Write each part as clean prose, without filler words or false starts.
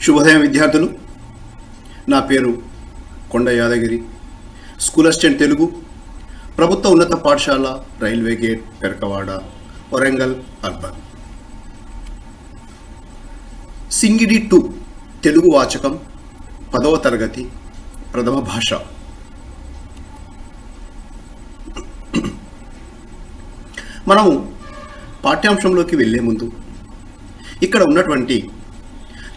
శుభోదయం విద్యార్థులు. నా పేరు కొండ యాదగిరి, స్కూల్ అసిస్టెంట్ తెలుగు, ప్రభుత్వ ఉన్నత పాఠశాల, railway gate, Perakawada, Warangal urban. Singidi 2 Telugu వాచకం 10వ తరగతి ప్రథమ భాష. మనము పాఠ్యాంశంలోకి వెళ్ళే ముందు ఇక్కడ ఉన్నటువంటి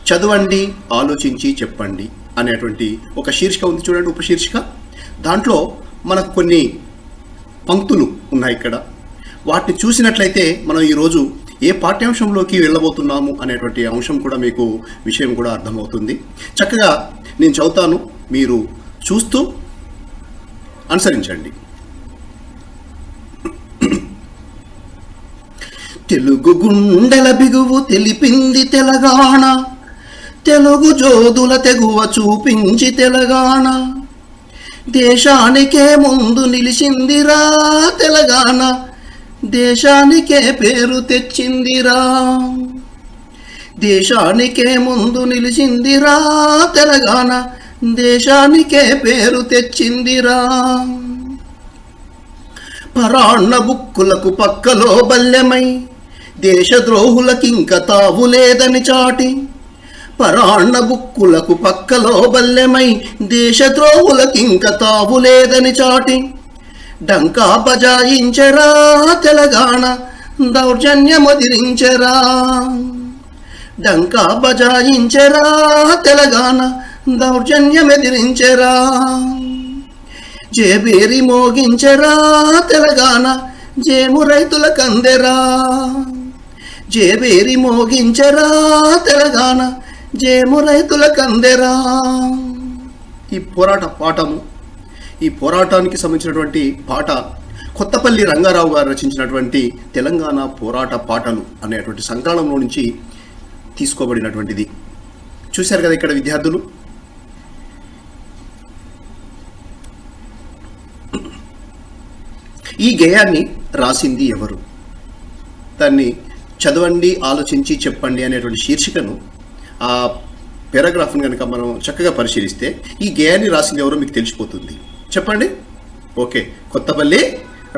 చదవండి, ఆలోచించి చెప్పండి అనేటువంటి ఒక శీర్షిక ఉంది చూడండి, ఉపశీర్షిక. దాంట్లో మనకు కొన్ని పంక్తులు ఉన్నాయి. ఇక్కడ వాటిని చూసినట్లయితే మనం ఈరోజు ఏ పాఠ్యాంశంలోకి వెళ్ళబోతున్నాము అనేటువంటి అంశం కూడా మీకు విషయం కూడా అర్థమవుతుంది. చక్కగా నేను చదువుతాను, మీరు చూస్తూ అనుసరించండి. తెలుగు గుండెల బిగువు తెలిపింది తెలంగాణ, తెలుగు జోదుల తెగువ చూపించి తెలంగాణ, దేశానికే ముందు నిలిచిందిరా తెలంగాణ, దేశానికే పేరు తెచ్చిందిరా, దేశానికే ముందు నిలిచిందిరా తెలంగాణ, దేశానికే పేరు తెచ్చిందిరా. పరాన్న బుక్కులకు పక్కలో బల్లెమై దేశద్రోహులకింక తావు లేదని చాటి, పరాన్న బుక్కులకు పక్కలో బల్లెమై దేశద్రోహులకింక తావు లేదని చాటి, డంకా బజాయించరా తెలంగాణ, దౌర్జన్యమదిరించరా, డంకా బజాయించరా తెలంగాణ, దౌర్జన్యమెదిరించరా, జేబేరి మోగించరా తెలంగాణ, జేము రైతుల కందెరా, జేబేరి మోగించరా తెలంగాణ, జేము రైతుల కందెరా. ఈ పోరాట పాఠము, ఈ పోరాటానికి సంబంధించినటువంటి పాట కొత్తపల్లి రంగారావు గారు రచించినటువంటి తెలంగాణ పోరాట పాటలు అనేటువంటి సంకలనంలో నుంచి తీసుకోబడినటువంటిది. చూశారు కదా ఇక్కడ విద్యార్థులు. ఈ గేయాన్ని రాసింది ఎవరు? దాన్ని చదవండి, ఆలోచించి చెప్పండి అనేటువంటి శీర్షికను, ఆ పారాగ్రాఫ్ని కనుక మనం చక్కగా పరిశీలిస్తే ఈ గేయాన్ని రాసింది ఎవరో మీకు తెలిసిపోతుంది. చెప్పండి. ఓకే, కొత్తపల్లి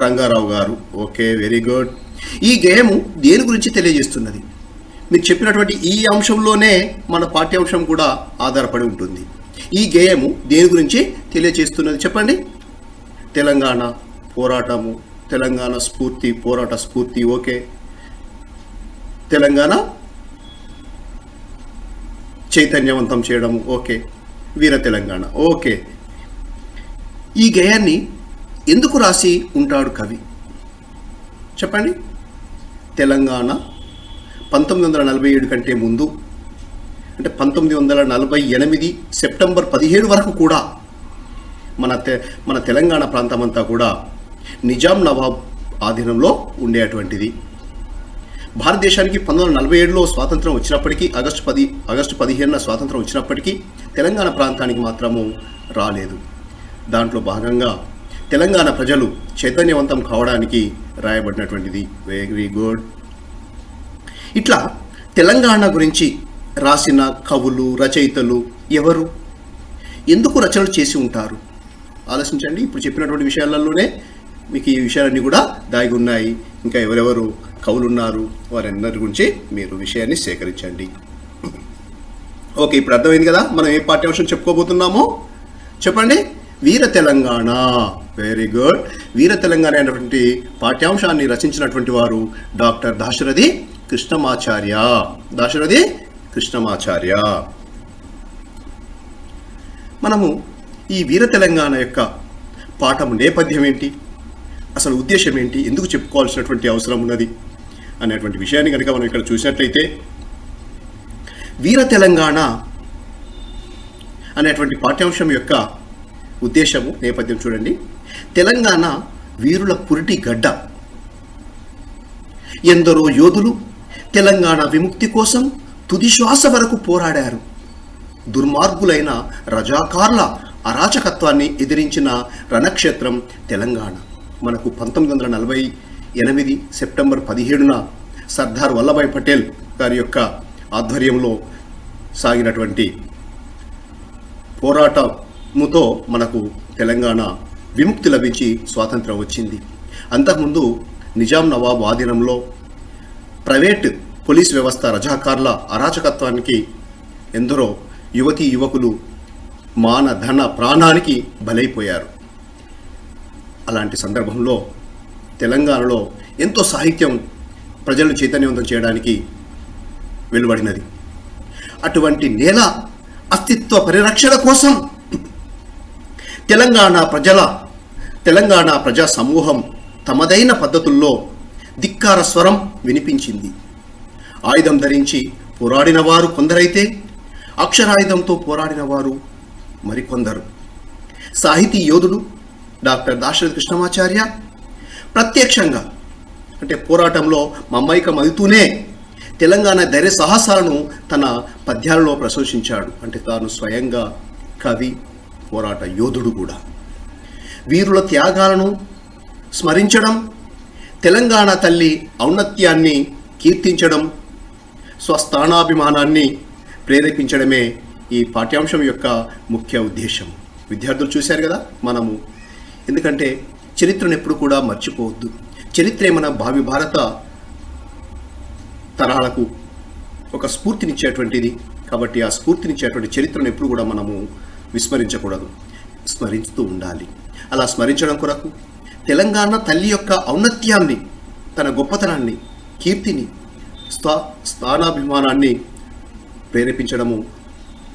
రంగారావు గారు. Okay, very good. ఈ గేయము దేని గురించి తెలియజేస్తున్నది? మీరు చెప్పినటువంటి ఈ అంశంలోనే మన పాఠ్యాంశం కూడా ఆధారపడి ఉంటుంది. ఈ గేయము దేని గురించి తెలియజేస్తున్నది చెప్పండి. తెలంగాణ పోరాటము, తెలంగాణ స్ఫూర్తి, పోరాట స్ఫూర్తి. ఓకే, తెలంగాణ చైతన్యవంతం చేయడము. ఓకే, వీర తెలంగాణ. ఓకే, ఈ గేయాన్ని ఎందుకు రాసి ఉంటాడు కవి చెప్పండి. తెలంగాణ 1947 కంటే ముందు, అంటే 1948 సెప్టెంబర్ 17 వరకు కూడా మన తెలంగాణ ప్రాంతం అంతా కూడా నిజాం నవాబ్ ఆధీనంలో ఉండేటువంటిది. భారతదేశానికి 1947లో స్వాతంత్రం వచ్చినప్పటికీ, ఆగస్టు 15న స్వాతంత్రం వచ్చినప్పటికీ తెలంగాణ ప్రాంతానికి మాత్రము రాలేదు. దాంట్లో భాగంగా తెలంగాణ ప్రజలు చైతన్యవంతం కావడానికి రాయబడినటువంటిది. Very good. ఇట్లా తెలంగాణ గురించి రాసిన కవులు, రచయితలు ఎవరు, ఎందుకు రచనలు చేసి ఉంటారు? ఆలోచించండి. ఇప్పుడు చెప్పినటువంటి విషయాలలోనే మీకు ఈ విషయాలన్నీ కూడా దాగి ఉన్నాయి. ఇంకా ఎవరెవరు కవులు ఉన్నారు, వారందరి గురించి మీరు విషయాన్ని సేకరించండి. ఓకే, ఇప్పుడు అర్థమైంది కదా మనం ఏ పాఠ్యాంశం చెప్పుకోబోతున్నామో. చెప్పండి. వీర తెలంగాణ. Very good. వీర తెలంగాణ అనేటువంటి పాఠ్యాంశాన్ని రచించినటువంటి వారు డాక్టర్ దాశరథి కృష్ణమాచార్య. దాశరథి కృష్ణమాచార్య. మనము ఈ వీర తెలంగాణ యొక్క పాఠము నేపథ్యం ఏంటి, అసలు ఉద్దేశం ఏంటి, ఎందుకు చెప్పుకోవాల్సినటువంటి అవసరం ఉన్నది అనేటువంటి విషయాన్ని కనుక మనం ఇక్కడ చూసినట్లయితే, వీర తెలంగాణ అనేటువంటి పాఠ్యాంశం యొక్క ఉద్దేశము, నేపథ్యం చూడండి. తెలంగాణ వీరుల పురిటి గడ్డ. ఎందరో యోధులు తెలంగాణ విముక్తి కోసం తుది శ్వాస వరకు పోరాడారు. దుర్మార్గులైన రజాకార్ల అరాచకత్వాన్ని ఎదిరించిన రణక్షేత్రం తెలంగాణ. మనకు 1948 సెప్టెంబర్ 17న సర్దార్ వల్లభాయ్ పటేల్ గారి యొక్క ఆధ్వర్యంలో సాగినటువంటి పోరాటముతో మనకు తెలంగాణ విముక్తి లభించి స్వాతంత్రం వచ్చింది. అంతకుముందు నిజాం నవాబ్ ఆధీనంలో ప్రైవేట్ పోలీస్ వ్యవస్థ రజాకార్ల అరాచకత్వానికి ఎందరో యువతీ యువకులు మాన ధన ప్రాణానికి బలైపోయారు. అలాంటి సందర్భంలో తెలంగాణలో ఎంతో సాహిత్యం ప్రజలను చైతన్యవంతం చేయడానికి వెలువడినది. అటువంటి నేల అస్తిత్వ పరిరక్షణ కోసం తెలంగాణ ప్రజా సమూహం తమదైన పద్ధతుల్లో ధిక్కార స్వరం వినిపించింది. ఆయుధం ధరించి పోరాడిన వారు కొందరైతే అక్షరాయుధంతో పోరాడిన వారు మరికొందరు. సాహితీ యోధుడు డాక్టర్ దాశరథి కృష్ణమాచార్య ప్రత్యక్షంగా అంటే పోరాటంలో మమైకమవుతూనే తెలంగాణ ధైర్య సాహసాలను తన పద్యాలలో ప్రశంసించాడు. అంటే తాను స్వయంగా కవి, పోరాట యోధుడు కూడా. వీరుల త్యాగాలను స్మరించడం, తెలంగాణ తల్లి ఔన్నత్యాన్ని కీర్తించడం, స్వస్థానాభిమానాన్ని ప్రేరేపించడమే ఈ పాఠ్యాంశం యొక్క ముఖ్య ఉద్దేశం. విద్యార్థులు చూశారు కదా మనము. ఎందుకంటే చరిత్రను ఎప్పుడు కూడా మర్చిపోవద్దు. చరిత్రే మన భావి భారత తరాలకు ఒక స్ఫూర్తినిచ్చేటువంటిది. కాబట్టి ఆ స్ఫూర్తినిచ్చేటువంటి చరిత్రను ఎప్పుడు కూడా మనము విస్మరించకూడదు, స్మరిస్తూ ఉండాలి. అలా స్మరించడం కొరకు తెలంగాణ తల్లి యొక్క ఔన్నత్యాన్ని, తన గొప్పతనాన్ని, కీర్తిని, స్థానాభిమానాన్ని ప్రేరేపించడము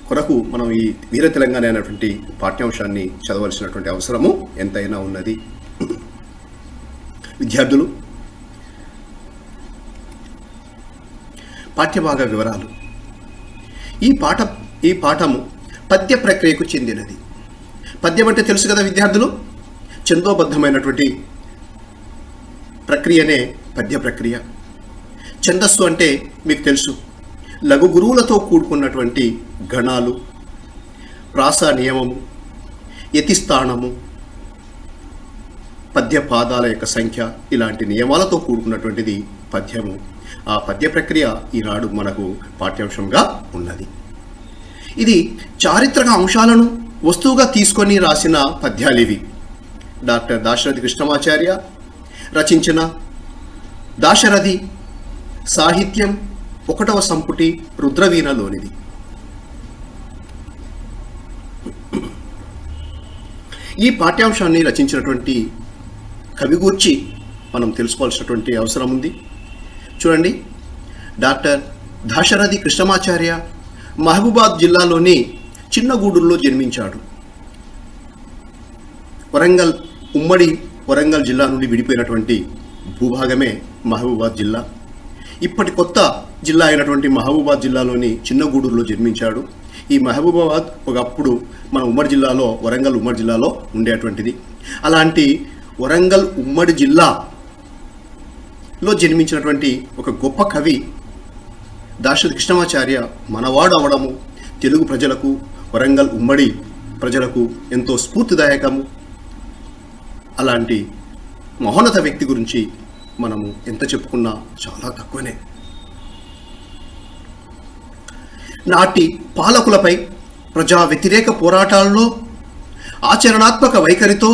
కొరకు మనం ఈ వీర తెలంగాణ అనేటువంటి పాఠ్యాంశాన్ని చదవలసినటువంటి అవసరము ఎంతైనా ఉన్నది. విద్యార్థులు, పాఠ్యభాగ వివరాలు. ఈ పాఠము పద్య ప్రక్రియకు చెందినది. పద్యం అంటే తెలుసు కదా విద్యార్థులు, ఛందోబద్ధమైనటువంటి ప్రక్రియనే పద్య ప్రక్రియ. ఛందస్సు అంటే మీకు తెలుసు, లఘు గురువులతో కూడుకున్నటువంటి గణాలు, ప్రాస నియమము, యతిస్థానము, పద్య పాదాల యొక్క సంఖ్య, ఇలాంటి నియమాలతో కూడుకున్నటువంటిది పద్యము. ఆ పద్య ప్రక్రియ ఈనాడు మనకు పాఠ్యాంశంగా ఉన్నది. ఇది చారిత్రక అంశాలను వస్తువుగా తీసుకొని రాసిన పద్యాలివి. డాక్టర్ దాశరథి కృష్ణమాచార్య రచించిన దాశరథి సాహిత్యం 1వ సంపుటి రుద్రవీణలోనిది. ఈ పాఠ్యాంశాన్ని రచించినటువంటి కవి గూర్చి మనం తెలుసుకోవాల్సినటువంటి అవసరం ఉంది. చూడండి, డాక్టర్ దాశరథి కృష్ణమాచార్య మహబూబాద్ జిల్లాలోని చిన్నగూడూరులో జన్మించాడు. ఉమ్మడి వరంగల్ జిల్లా నుండి విడిపోయినటువంటి భూభాగమే మహబూబాద్ జిల్లా. ఇప్పటి కొత్త జిల్లా అయినటువంటి మహబూబాద్ జిల్లాలోని చిన్నగూడూరులో జన్మించాడు. ఈ మహబూబాబాద్ ఒకప్పుడు మన ఉమ్మడి జిల్లాలో, వరంగల్ ఉమ్మడి జిల్లాలో ఉండేటువంటిది. అలాంటి వరంగల్ ఉమ్మడి జిల్లాలో జన్మించినటువంటి ఒక గొప్ప కవి దాశరథి కృష్ణమాచార్య మనవాడు అవడము తెలుగు ప్రజలకు, వరంగల్ ఉమ్మడి ప్రజలకు ఎంతో స్ఫూర్తిదాయకము. అలాంటి మహోన్నత వ్యక్తి గురించి మనము ఎంత చెప్పుకున్నా చాలా తక్కువనే. నాటి పాలకులపై ప్రజా వ్యతిరేక పోరాటాల్లో ఆచరణాత్మక వైఖరితో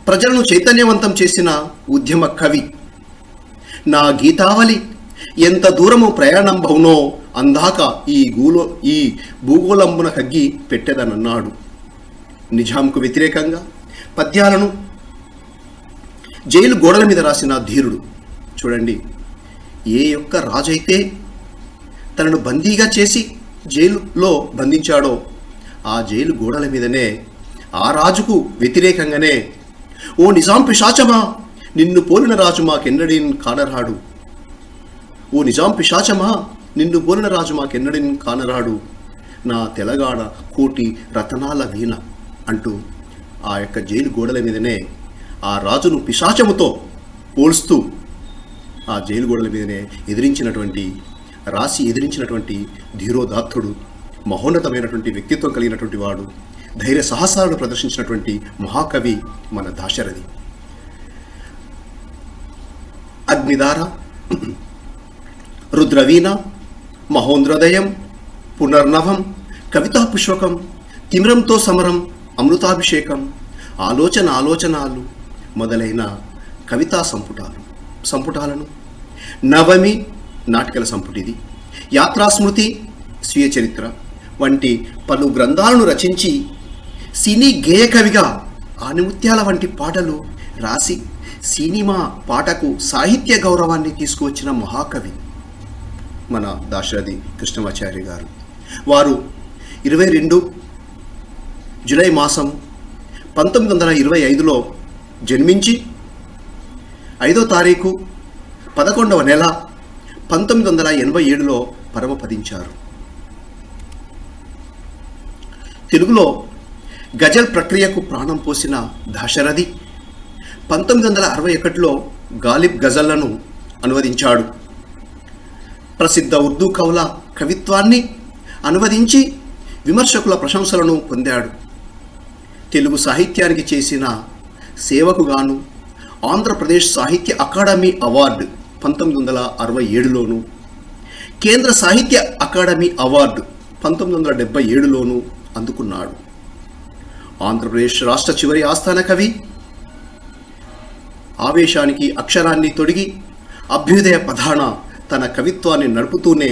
ప్రజలను చైతన్యవంతం చేసిన ఉద్యమ కవి. నా గీతావళి ఎంత దూరము ప్రయాణం బౌనో అందాక ఈ భూగోళంబున కగ్గి పెట్టెదనన్నాడు. నిజాంకు వ్యతిరేకంగా పద్యాలను జైలు గోడల మీద రాసిన ధీరుడు. చూడండి, ఏ యొక్క రాజైతే తనను బందీగా చేసి జైలులో బంధించాడో ఆ జైలు గోడల మీదనే ఆ రాజుకు వ్యతిరేకంగానే, ఓ నిజాం పిశాచమా నిన్ను పోలిన రాజు మాకెన్నడీన్ కానరాడు, ఓ నిజాం పిశాచమా నిన్ను పోలిన రాజు మాకెన్నడీన్ కానరాడు, నా తెలంగాణ కోటి రతనాల వీణ అంటూ ఆ యొక్క జైలు గోడల మీదనే ఆ రాజును పిశాచముతో పోల్స్తూ ఆ జైలు గోడల మీదనే ఎదిరించినటువంటి ధీరోదాత్తుడు, మహోన్నతమైనటువంటి వ్యక్తిత్వం కలిగినటువంటి వాడు, ధైర్య సాహసాలను ప్రదర్శించినటువంటి మహాకవి మన దాశరథి. అగ్నిధార, రుద్రవీణ, మహోంద్రోదయం, పునర్నవం, కవితా పుష్పకం, తిమిరంతో సమరం, అమృతాభిషేకం, ఆలోచనాలు మొదలైన కవితా సంపుటాలను, నవమి నాటకాల సంపుటిది, యాత్రాస్మృతి, స్వీయ చరిత్ర వంటి పలు గ్రంథాలను రచించి సినీ గేయ కవిగా ఆనిముత్యాల వంటి పాటలు రాసి సినిమా పాటకు సాహిత్య గౌరవాన్ని తీసుకువచ్చిన మహాకవి మన దాశరథి కృష్ణమాచార్య గారు. వారు 22 జూలై మాసం 1925లో జన్మించి 5వ తారీఖు 11వ నెల 1987లో పరమపదించారు. తెలుగులో గజల్ ప్రక్రియకు ప్రాణం పోసిన దాశరథి 1961లో గాలిబ్ గజల్లను అనువదించాడు. ప్రసిద్ధ ఉర్దూ కవుల కవిత్వాన్ని అనువదించి విమర్శకుల ప్రశంసలను పొందాడు. తెలుగు సాహిత్యానికి చేసిన సేవకు గాను ఆంధ్రప్రదేశ్ సాహిత్య అకాడమీ అవార్డు 1967లోను, కేంద్ర సాహిత్య అకాడమీ అవార్డు 1977లోను అందుకున్నాడు. ఆంధ్రప్రదేశ్ రాష్ట్ర చివరి ఆస్థాన కవి, ఆవేశానికి అక్షరాన్ని తొడిగి అభ్యుదయ పదాన తన కవిత్వాన్ని నడుపుతూనే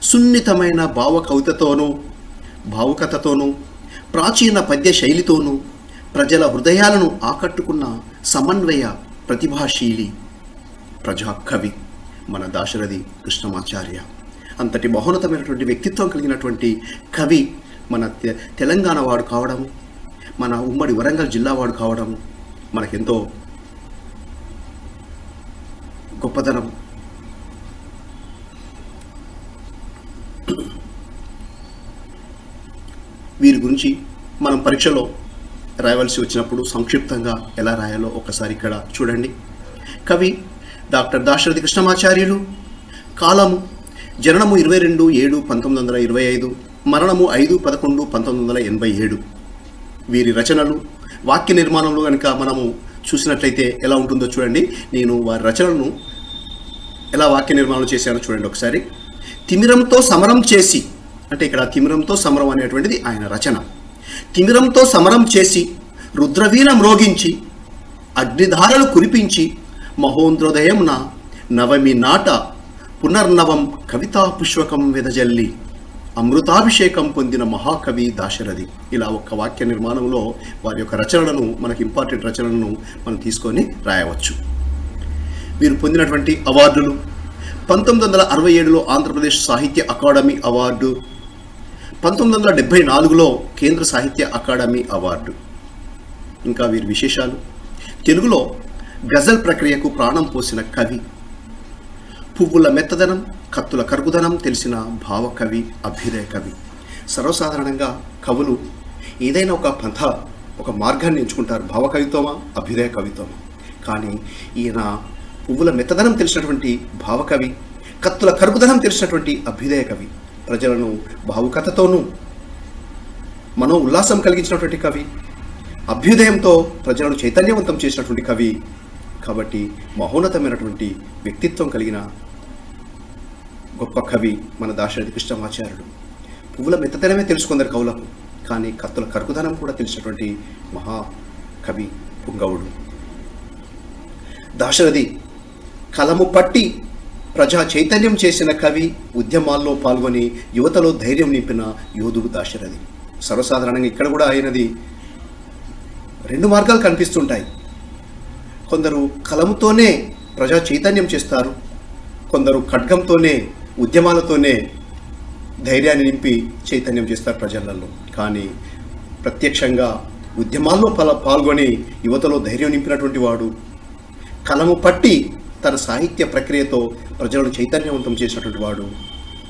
సున్నితమైన భావుకతతోనూ ప్రాచీన పద్య శైలితోనూ ప్రజల హృదయాలను ఆకట్టుకున్న సమన్వయ ప్రతిభాశీలి ప్రజాకవి మన దాశరథి కృష్ణమాచార్య. అంతటి మహోన్నతమైనటువంటి వ్యక్తిత్వం కలిగినటువంటి కవి మన తెలంగాణ వాడు కావడము, మన ఉమ్మడి వరంగల్ జిల్లా వాడు కావడము మనకెంతో గొప్పతనం. వీరి గురించి మనం పరీక్షలో రాయవలసి వచ్చినప్పుడు సంక్షిప్తంగా ఎలా రాయాలో ఒకసారి ఇక్కడ చూడండి. కవి డాక్టర్ దాశరథి కృష్ణమాచార్యులు. కాలము జననము 22/7/1925, మరణము 5/11/1987. వీరి రచనలు వాక్య నిర్మాణంలో కనుక మనము చూసినట్లయితే ఎలా ఉంటుందో చూడండి. నేను వారి రచనలను ఎలా వాక్య నిర్మాణం చేశానో చూడండి ఒకసారి. తిమిరంతో సమరం చేసి, అంటే ఇక్కడ తిమిరంతో సమరం అనేటువంటిది ఆయన రచన. తిమిరంతో సమరం చేసి రుద్రవీణ మ్రోగించి అగ్నిధారలు కురిపించి మహోంద్రోదయంన నవమి నాట పునర్నవం కవితా పుష్పకం వెదజల్లి అమృతాభిషేకం పొందిన మహాకవి దాశరథి. ఇలా ఒక్క వాక్య నిర్మాణంలో వారి యొక్క రచనలను, మనకి ఇంపార్టెంట్ రచనలను మనం తీసుకొని రాయవచ్చు. వీరు పొందినటువంటి అవార్డులు: 1967లో ఆంధ్రప్రదేశ్ సాహిత్య అకాడమీ అవార్డు, 1974లో కేంద్ర సాహిత్య అకాడమీ అవార్డు. ఇంకా వీరి విశేషాలు: తెలుగులో గజల్ ప్రక్రియకు ప్రాణం పోసిన కవి, పువ్వుల మెత్తదనం, కత్తుల కరుగుదనం తెలిసిన భావకవి, అభ్యుదయ కవి. సర్వసాధారణంగా కవులు ఏదైనా ఒక మార్గాన్ని ఎంచుకుంటారు, భావకవిత్వమా అభ్యుదయ కవిత్వమా. కానీ ఈయన పువ్వుల మెత్తదనం తెలిసినటువంటి భావకవి, కత్తుల కరుగుదనం తెలిసినటువంటి అభ్యుదయ కవి, ప్రజలను భావుకతతోనూ మనో ఉల్లాసం కలిగించినటువంటి కవి, అభ్యుదయంతో ప్రజలను చైతన్యవంతం చేసినటువంటి కవి. కాబట్టి మహోన్నతమైనటువంటి వ్యక్తిత్వం కలిగిన గొప్ప కవి మన దాశరథి కృష్ణమాచార్యుడు. పువ్వుల మెత్తదనమే తెలుసుకుందరు కవులకు, కానీ కత్తుల కరుగుదనం కూడా తెలిసినటువంటి మహాకవి పుంగవుడు. దాశరథి కలము పట్టి ప్రజా చైతన్యం చేసిన కవి, ఉద్యమాల్లో పాల్గొని యువతలో ధైర్యం నింపిన యోధుడు దాశరథి. సర్వసాధారణంగా ఇక్కడ కూడా అయినది 2 మార్గాలు కనిపిస్తుంటాయి. కొందరు కలముతోనే ప్రజా చైతన్యం చేస్తారు, కొందరు ఖడ్గంతోనే, ఉద్యమాలతోనే ధైర్యాన్ని నింపి చైతన్యం చేస్తారు ప్రజలలో. కానీ ప్రత్యక్షంగా ఉద్యమాల్లో పాల్గొని యువతలో ధైర్యం నింపినటువంటి వాడు, కలము పట్టి తన సాహిత్య ప్రక్రియతో ప్రజలను చైతన్యవంతం చేసినటువంటి వాడు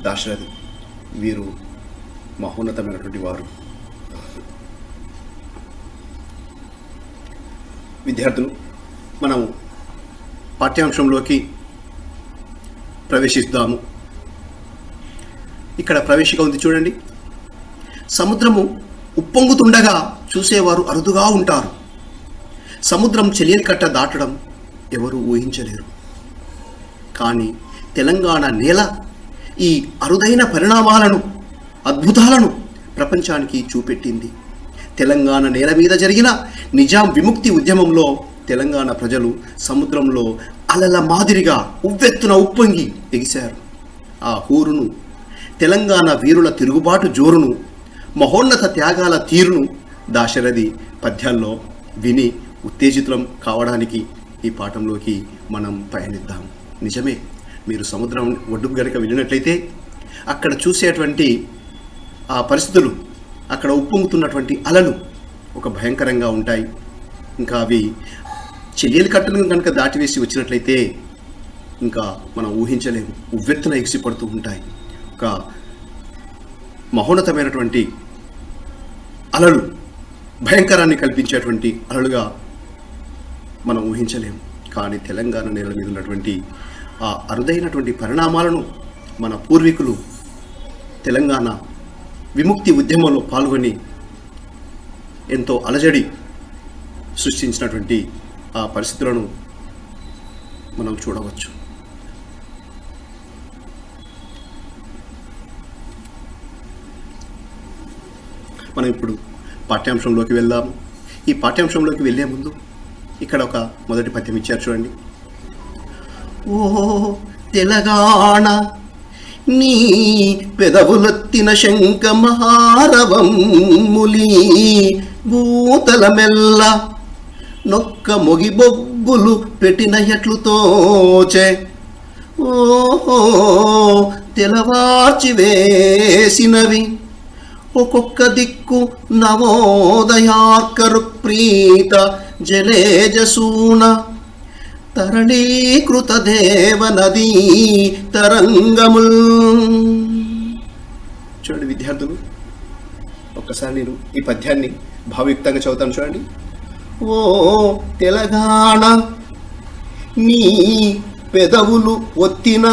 దాశరథి. వీరు మహోన్నతమైనటువంటి వారు. విద్యార్థులు, మనము పాఠ్యాంశంలోకి ప్రవేశిస్తాము. ఇక్కడ ప్రవేశిక ఉంది చూడండి. సముద్రము ఉప్పొంగుతుండగా చూసేవారు అరుదుగా ఉంటారు. సముద్రం చెలియని కట్ట దాటడం ఎవరు ఊహించలేరు. కానీ తెలంగాణ నేల ఈ అరుదైన పరిణామాలను అద్భుతాలను ప్రపంచానికి చూపెట్టింది. తెలంగాణ నేల మీద జరిగిన నిజాం విముక్తి ఉద్యమంలో తెలంగాణ ప్రజలు సముద్రంలో అలల మాదిరిగా ఉవ్వెత్తున ఉప్పొంగి ఎగిశారు. ఆ హూరును, తెలంగాణ వీరుల తిరుగుబాటు జోరును, మహోన్నత త్యాగాల తీరును దాశరథి పద్యాల్లో విని ఉత్తేజితులం కావడానికి ఈ పాఠంలోకి మనం పయనిద్దాం. నిజమే, మీరు సముద్రం ఒడ్డుకు గనుక వెళ్ళినట్లయితే అక్కడ చూసేటువంటి ఆ పరిస్థితులు, అక్కడ ఉప్పొంగుతున్నటువంటి అలలు ఒక భయంకరంగా ఉంటాయి. ఇంకా అవి చెయ్యలి కట్టలను కనుక దాటివేసి వచ్చినట్లయితే ఇంకా మనం ఊహించలేము, ఉవ్వెత్తున ఎగిసిపడుతూ ఉంటాయి. ఒక మహోన్నతమైనటువంటి అలలు, భయంకరాన్ని కల్పించేటువంటి అలలుగా మనం ఊహించలేము. కానీ తెలంగాణ నేల మీద ఉన్నటువంటి ఆ అరుదైనటువంటి పరిణామాలను మన పూర్వీకులు తెలంగాణ విముక్తి ఉద్యమంలో పాల్గొని ఎంతో అలజడి సృష్టించినటువంటి ఆ పరిస్థితులను మనం చూడవచ్చు. మనం ఇప్పుడు పాఠ్యాంశంలోకి వెళ్దాం. ఈ పాఠ్యాంశంలోకి వెళ్ళే ముందు ఇక్కడ ఒక మొదటి పద్యం ఇచ్చారు చూడండి. ఓ తెలంగాణ నీ పెదవులొత్తిన శంఖ మహారవమ్ములి భూతల మెల్ల నొక్క మొగి బొబ్బులు పెట్టిన ఎట్లు తోచే. ఓహో తెలవార్చి వేసినవి ఒక్కొక్క దిక్కు నవోదయాకరు ప్రీత జలేజసూన తరణీకృత దేవనదీ తరంగముల్. చూడండి విద్యార్థులు, ఒక్కసారి నేను ఈ పద్యాన్ని భావయుక్తంగా చదువుతాను చూడండి. ఓ తెలంగాణ నీ పెదవులు ఒత్తిన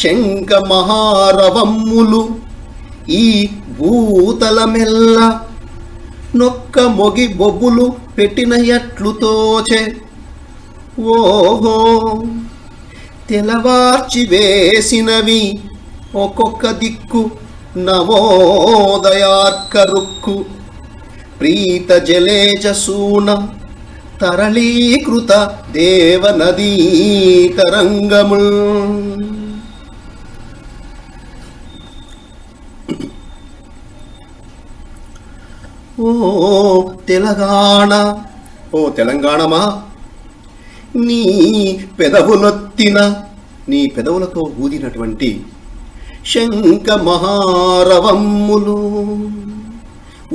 శంఖ మహారవమ్ములు ఈ భూతల మెల్ల నొక్క మొగి బొబ్బులు పెట్టిన ఎట్లు తోచే. ఓహో తెలవార్చి వేసినవి ఒక్కొక్క దిక్కు నవోదయార్కరుక్కు ప్రీత జలేజసూన తరళీకృత దేవనదీ తరంగముల్. ఓ తెలంగాణ, ఓ తెలంగాణమా నీ పెదవులొత్తిన, నీ పెదవులతో ఊదినటువంటి శంఖ మహారవమ్ములు,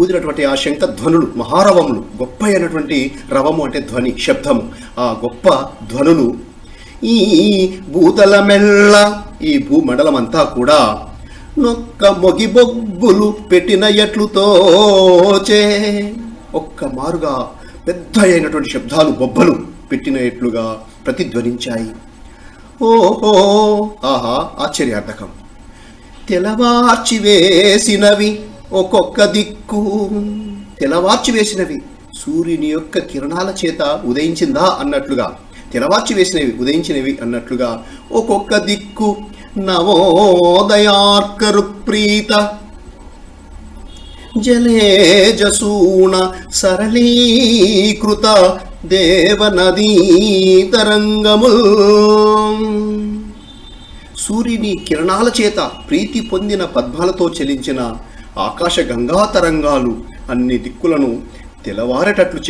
ఊదినటువంటి ఆ శంఖ ధ్వనులు, మహారవములు, గొప్ప అయినటువంటి రవము అంటే ధ్వని, శబ్దము, ఆ గొప్ప ధ్వనులు ఈ భూతల మెల్ల, ఈ భూమండలం అంతా కూడా నొక్క మొగి బొబ్బులు పెట్టిన ఎట్లు తోచే. ఒక్క మారుగా పెద్ద అయినటువంటి శబ్దాలు, బొబ్బలు పెట్టిన ఎట్లుగా ప్రతిధ్వనించాయి. ఓహో ఆహా ఆశ్చర్యార్థకం. తెలవార్చి వేసినవి ఒక్కొక్క దిక్కు, తెలవార్చి వేసినవి సూర్యుని యొక్క కిరణాల చేత ఉదయించిందా అన్నట్లుగా, తెలవార్చి వేసినవి ఉదయించినవి అన్నట్లుగా ఒక్కొక్క దిక్కు నవోదయార్కరు ప్రీత జలేజసూన సరళీకృత దేవనదీ తరంగముల్. సూర్యుని కిరణాల చేత ప్రీతి పొందిన పద్మాలతో చెలించిన ఆకాశ గంగా తరంగాలు అన్ని దిక్కులను తెలవారేటట్లు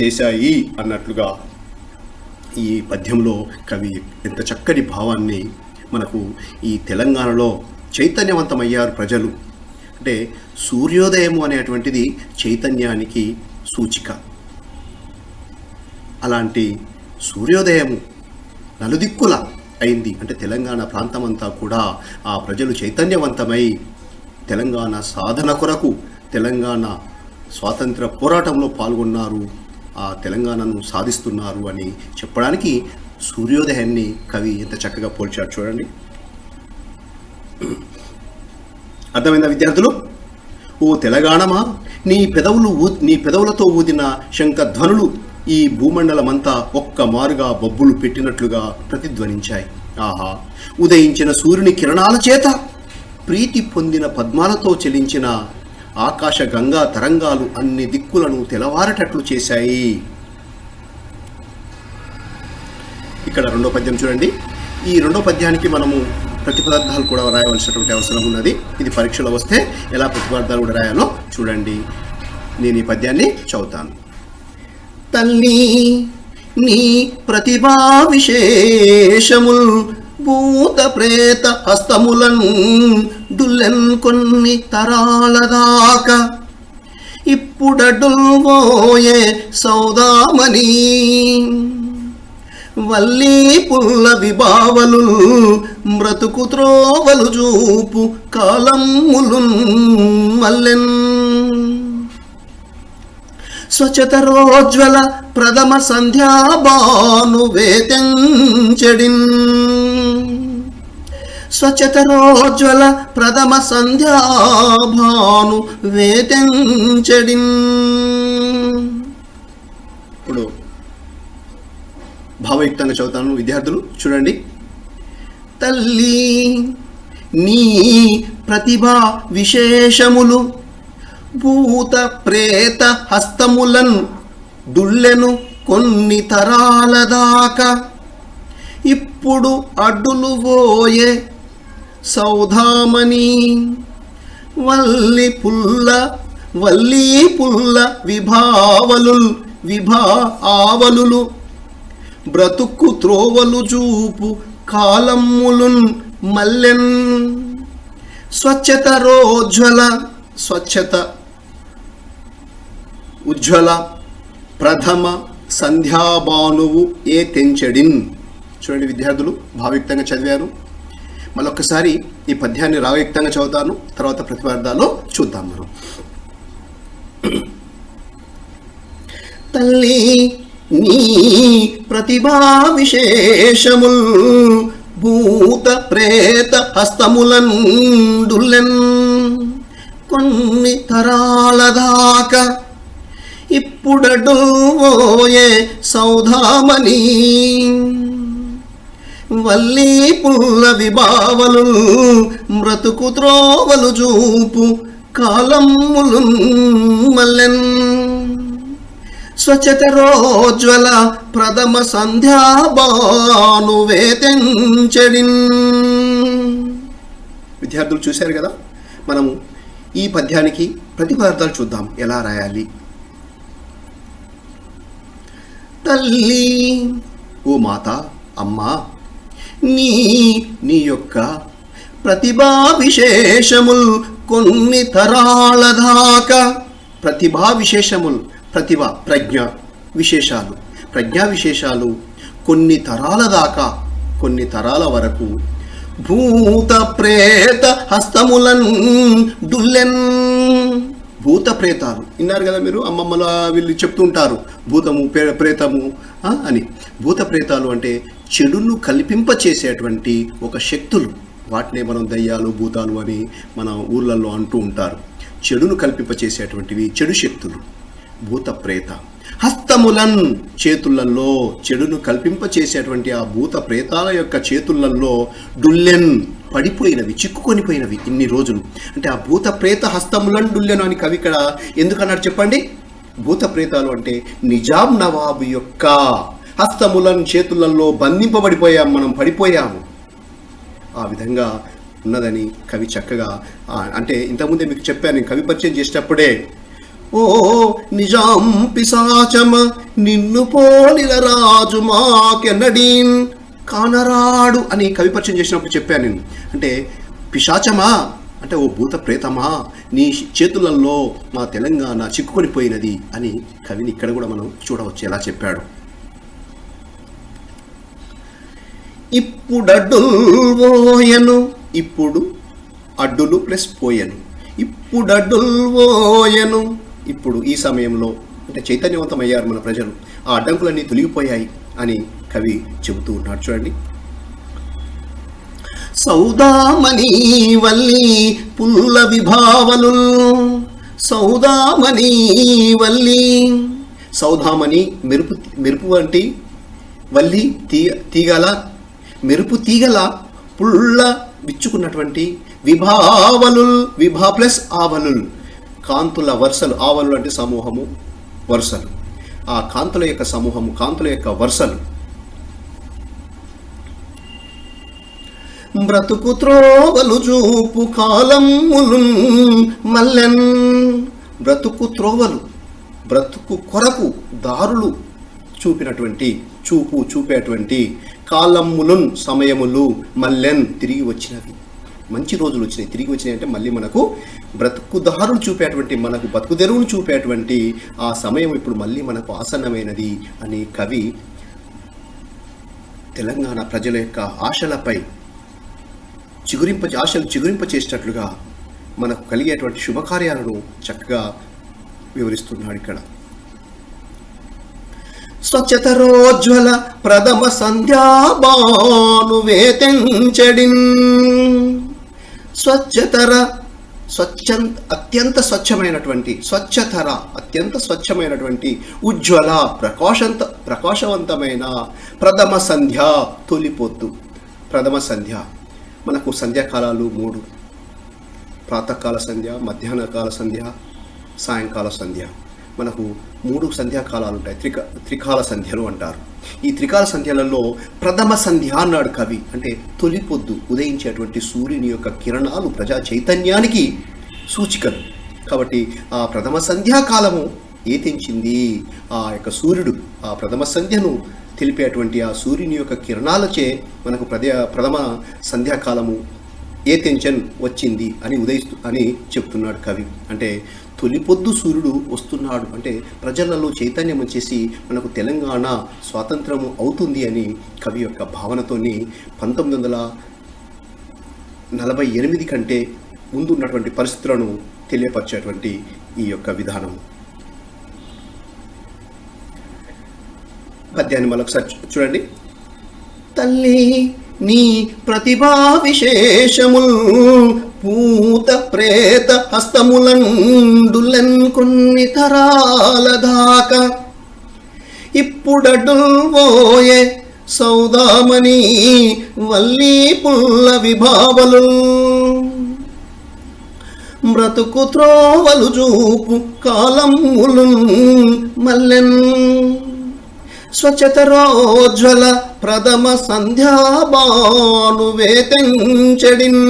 చేశాయి అన్నట్లుగా ఈ పద్యంలో కవి ఎంత చక్కటి భావాన్ని మనకు ఈ తెలంగాణలో చైతన్యవంతమయ్యారు ప్రజలు. అంటే సూర్యోదయము అనేటువంటిది చైతన్యానికి సూచిక. అలాంటి సూర్యోదయము నలుదిక్కుల అయింది. అంటే తెలంగాణ ప్రాంతమంతా కూడా ఆ ప్రజలు చైతన్యవంతమై తెలంగాణ సాధన కొరకు, తెలంగాణ స్వాతంత్ర పోరాటంలో పాల్గొన్నారు, ఆ తెలంగాణను సాధిస్తున్నారు అని చెప్పడానికి సూర్యోదయాన్ని కవి ఎంత చక్కగా పోల్చాడు చూడండి. అర్థమైందా విద్యార్థులు? ఓ తెలంగాణమా నీ పెదవులతో ఊదిన శంఖధ్వనులు ఈ భూమండలమంతా ఒక్క మారుగా బొబ్బులు పెట్టినట్లుగా ప్రతిధ్వనించాయి. ఆహా ఉదయించిన సూర్యుని కిరణాల చేత ప్రీతి పొందిన పద్మాలతో చెలించిన ఆకాశ గంగా తరంగాలు అన్ని దిక్కులను తెలవారటట్లు చేశాయి. ఇక్కడ రెండో పద్యం చూడండి. ఈ రెండో పద్యానికి మనము ప్రతిపదార్థాలు కూడా రాయవలసినటువంటి అవసరం ఉన్నది. ఇది పరీక్షలో వస్తే ఎలా ప్రతిపదార్థాలు కూడా రాయాలో చూడండి. నేను ఈ పద్యాన్ని చదువుతాను. తల్లి నీ ప్రతిభా విశేషముల్ భూత ప్రేత హస్తములను డుల్లెన్ కొన్ని తరాల దాకా ఇప్పుడడుల్వోయే సౌదామణి వల్లీ పుల్ల విభావలు బ్రతుకు త్రోవలు చూపు కాలమ్ములు మల్లెన్ స్వచ్ఛతరోజ్వల ప్రథమ సంధ్యాబాను వేతెంచెడిన్ స్వచ్ఛతరోజ్వల ప్రథమ సంధ్యాభాను వేతెంచెడిన్. ఇప్పుడు భావయుక్తంగా చదువుతాను, విద్యార్థులు చూడండి. తల్లి నీ ప్రతిభా విశేషములు భూత ప్రేత హస్తములన్ దుళ్ళెను కొన్ని తరాల దాకా ఇప్పుడు అడ్డులు పోయే సౌధామణి వల్లి పుల్ల విభావలులు బ్రతుకు త్రోవలు చూపు కాలమ్ములున్ మల్లెన్ స్వచ్ఛత ఉజ్వల ప్రథమ సంధ్యాబానువు ఏ తెంచెడిన్. చూడండి విద్యార్థులు, భావయుక్తంగా చదివారు. మళ్ళొక్కసారి ఈ పద్యాన్ని రాగయుక్తంగా చదువుతాను, తర్వాత ప్రతిపార్థాల్లో చూద్దాం మనం. తల్లి నీ ప్రతిభా విశేషముల్ భూత ప్రేత హస్తములను డుల్లెన్ కొన్ని తరాల దాకా ఇప్పుడడుల్వోయే సౌధామణి వల్లీ పుల్ల విభావలు బ్రతుకు త్రోవలు చూపు కాలమ్ములు మల్లెన్ స్వచ్ఛతరోజ్వల ప్రథమ సంధ్యాబాను వేతెంచెడిన్. విద్యార్థులు చూశారు కదా, మనము ఈ పద్యానికి ప్రతిపదార్థాలు చూద్దాం ఎలా రాయాలి. తల్లి ఓ మాత, అమ్మా, నీ యొక్క ప్రతిభా విశేషముల్ కొన్ని తరాల దాకా. ప్రతిభా విశేషముల్, ప్రతిభ ప్రజ్ఞా విశేషాలు కొన్ని తరాల దాకా, కొన్ని తరాల వరకు భూత ప్రేత హస్తములను డుల్లెన్. భూత ప్రేతాలు విన్నారు కదా మీరు, అమ్మమ్మల వీళ్ళు చెప్తుంటారు భూతము ప్రేతము అని. భూత ప్రేతాలు అంటే చెడును కల్పింపచేసేటువంటి ఒక శక్తులు. వాటినే మనం దయ్యాలు భూతాలు అని మన ఊర్లలో అంటూ ఉంటారు. చెడును కల్పింపచేసేటువంటివి చెడు శక్తులు భూత ప్రేత. హస్తములన్ చేతులలో, చెడును కల్పింపచేసేటువంటి ఆ భూత ప్రేతాల యొక్క చేతులలో డుల్లెన్ పడిపోయినవి, చిక్కుకొనిపోయినవి ఇన్ని రోజులు. అంటే ఆ భూత ప్రేత హస్తములన్ డుల్లెను అని కవి ఇక్కడ ఎందుకన్నాడు చెప్పండి. భూత ప్రేతాలు అంటే నిజాం నవాబు యొక్క హస్తములన్ చేతులలో బంధింపబడిపోయాం, మనం పడిపోయాము. ఆ విధంగా ఉన్నదని కవి చక్కగా, అంటే ఇంతకుముందే మీకు చెప్పాను కవి పరిచయం చేసేటప్పుడే, ఓ నిజాం పిశాచమ నిన్ను పోలిన రాజు మాకెన్నడీన్ కానరాడు అని కవి పరిచయం చేసినప్పుడు చెప్పాను నేను. అంటే పిశాచమా అంటే ఓ భూత ప్రేతమా, నీ చేతులలో మా తెలంగాణ చిక్కుకొనిపోయినది అని కవిని ఇక్కడ కూడా మనం చూడవచ్చు ఎలా చెప్పాడు. ఇప్పుడడ్డుల్వోయను, ఇప్పుడు అడ్డులు ప్లస్ పోయెను, ఇప్పుడడ్డుల్వోయను, ఇప్పుడు ఈ సమయంలో అంటే చైతన్యవంతమయ్యారు మన ప్రజలు, ఆ అడ్డంకులన్నీ తొలగిపోయాయి అని కవి చెబుతూ ఉన్నాడు. చూడండి. సౌదామణి వల్లి పుల్ల విభావలు, సౌదామణి వల్లి, సౌదామణి మెరుపు వంటి, వల్లి తీగల, మెరుపు తీగల, పుల్ల విచ్చుకున్నటువంటి విభావలుల్, విభా ప్లస్ ఆవలుల్, కాంతుల వరుసలు. ఆవలు అంటే సమూహము, వరుసలు. ఆ కాంతుల యొక్క సమూహము, కాంతుల యొక్క వరుసలు. బ్రతుకు త్రోవలు చూపు కాలములు మల్లెన్. బ్రతుకు త్రోవలు, బ్రతుకు కొరకు దారులు చూపినటువంటి, చూపేటువంటి కాలములున్ సమయములు మల్లెన్ తిరిగి వచ్చినవి. మంచి రోజులు వచ్చినాయి, తిరిగి వచ్చినాయి అంటే మళ్ళీ మనకు బ్రతుకుదారులు చూపేటువంటి, మనకు బతుకుదెరువులు చూపేటువంటి ఆ సమయం ఇప్పుడు మళ్ళీ మనకు ఆసన్నమైనది అని కవి తెలంగాణ ప్రజల యొక్క ఆశలపై ఆశలు చిగురింప చేసినట్లుగా మనకు కలిగేటువంటి శుభకార్యాలను చక్కగా వివరిస్తున్నాడు ఇక్కడ. స్వచ్ఛతరోజ్వల ప్రథమ సంధ్యాబాను వేతెంచడిన్. అత్యంత స్వచ్ఛమైనటువంటి, అత్యంత స్వచ్ఛమైనటువంటి, ఉజ్వల ప్రకాశవంతమైన ప్రథమ సంధ్య, తొలిపొద్దు. ప్రథమ సంధ్య, మనకు సంధ్యాకాలాలు 3: ప్రాతకాల సంధ్య, మధ్యాహ్నకాల సంధ్య, సాయంకాల సంధ్య. మనకు 3 సంధ్యాకాలాలు ఉంటాయి, త్రికాల సంధ్యలు అంటారు. ఈ త్రికాల సంధ్యలలో ప్రథమ సంధ్య అన్నాడు కవి. అంటే తొలిపొద్దు, ఉదయించేటువంటి సూర్యుని యొక్క కిరణాలు ప్రజా చైతన్యానికి సూచికలు. కాబట్టి ఆ ప్రథమ సంధ్యాకాలము తెంచింది ఆ యొక్క సూర్యుడు. ఆ ప్రథమ సంధ్యను తెలిపేటువంటి ఆ సూర్యుని యొక్క కిరణాలచే మనకు ప్రథమ సంధ్యాకాలము తెంచన్ వచ్చింది అని చెప్తున్నాడు కవి. అంటే తొలిపొద్దు సూర్యుడు వస్తున్నాడు అంటే ప్రజలలో చైతన్యం వచ్చేసి మనకు తెలంగాణ స్వాతంత్రము అవుతుంది అని కవి యొక్క భావనతోని 1948 కంటే ముందు ఉన్నటువంటి పరిస్థితులను తెలియపరిచేటువంటి ఈ యొక్క విధానం. పద్యాన్ని మరొకసారి చూడండి. తల్లి నీ ప్రతిభా విశేషముల్ పూత ప్రేత హస్తములండులెన్ కొన్ని తరాల దాకా ఇప్పుడడ్డుల్వోయే సౌదామణి వల్లీ పుల్ల విభావలు. బ్రతుకు త్రోవలు చూపు కాలములు మల్లెన్. స్వచ్ఛతరోజ్వల ప్రథమ సంధ్యాబాను వేతెంచడిన్.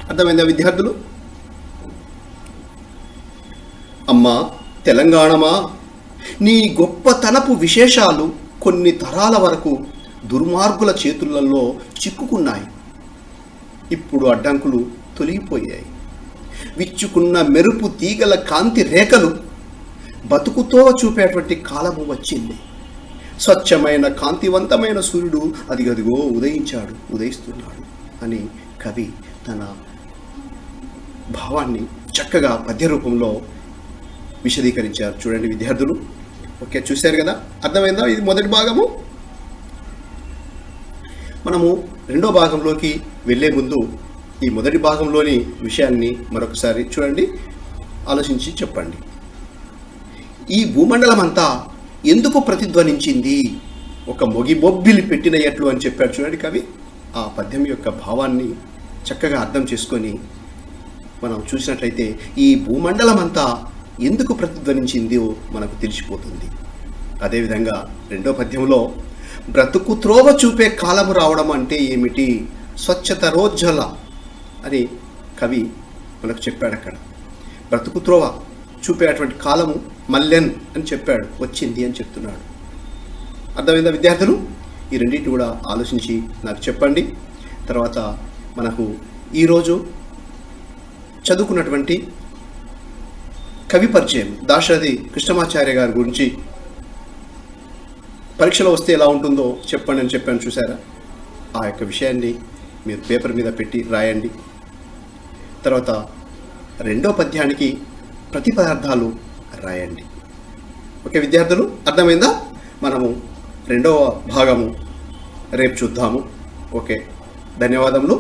అర్థమైందా విద్యార్థులు? అమ్మా తెలంగాణమా, నీ గొప్పతనపు విశేషాలు కొన్ని తరాల వరకు దుర్మార్గుల చేతులలో చిక్కుకున్నాయి. ఇప్పుడు అడ్డంకులు తొలగిపోయాయి. విచ్చుకున్న మెరుపు తీగల కాంతి రేఖలు బతుకుతో చూపేటువంటి కాలము వచ్చింది. స్వచ్ఛమైన కాంతివంతమైన సూర్యుడు అదిగదిగో ఉదయిస్తున్నాడు అని కవి తన భావాన్ని చక్కగా పద్య రూపంలో విశదీకరించారు. చూడండి విద్యార్థులు, ఓకే, చూశారు కదా, అర్థమైందా? ఇది మొదటి భాగము. మనము రెండో భాగంలోకి వెళ్ళే ముందు ఈ మొదటి భాగంలోని విషయాన్ని మరొకసారి చూడండి, ఆలోచించి చెప్పండి. ఈ భూమండలం అంతా ఎందుకు ప్రతిధ్వనించింది? ఒక మొగిబొబ్బిలి పెట్టినట్లు అని చెప్పాడు చూడండి కవి. ఆ పద్యం యొక్క భావాన్ని చక్కగా అర్థం చేసుకొని మనం చూసినట్లయితే ఈ భూమండలం అంతా ఎందుకు ప్రతిధ్వనించిందో మనకు తెలిసిపోతుంది. అదేవిధంగా రెండో పద్యంలో బ్రతుకు త్రోవ చూపే కాలము రావడం అంటే ఏమిటి, స్వచ్ఛతరోజ్వల అని కవి మనకు చెప్పాడు. అక్కడ బ్రతుకు త్రోవ చూపేటువంటి కాలము మల్లెన్ అని చెప్పాడు, వచ్చింది అని చెప్తున్నాడు. అర్థమైందా విద్యార్థులు? ఈ రెండింటిని కూడా ఆలోచించి నాకు చెప్పండి. తర్వాత మనకు ఈరోజు చదువుకున్నటువంటి కవి పరిచయం దాశరథి కృష్ణమాచార్య గారి గురించి పరీక్షలో వస్తే ఎలా ఉంటుందో చెప్పండి అని చెప్పాను, చూసారా? ఆ యొక్క విషయాన్ని మీరు పేపర్ మీద పెట్టి రాయండి. తర్వాత రెండో పద్యానికి ప్రతిపదార్థాలు రాయండి. ఓకే విద్యార్థులు, అర్థమైందా? మనము రెండవ భాగము రేపు చూద్దాము. ఓకే, ధన్యవాదములు.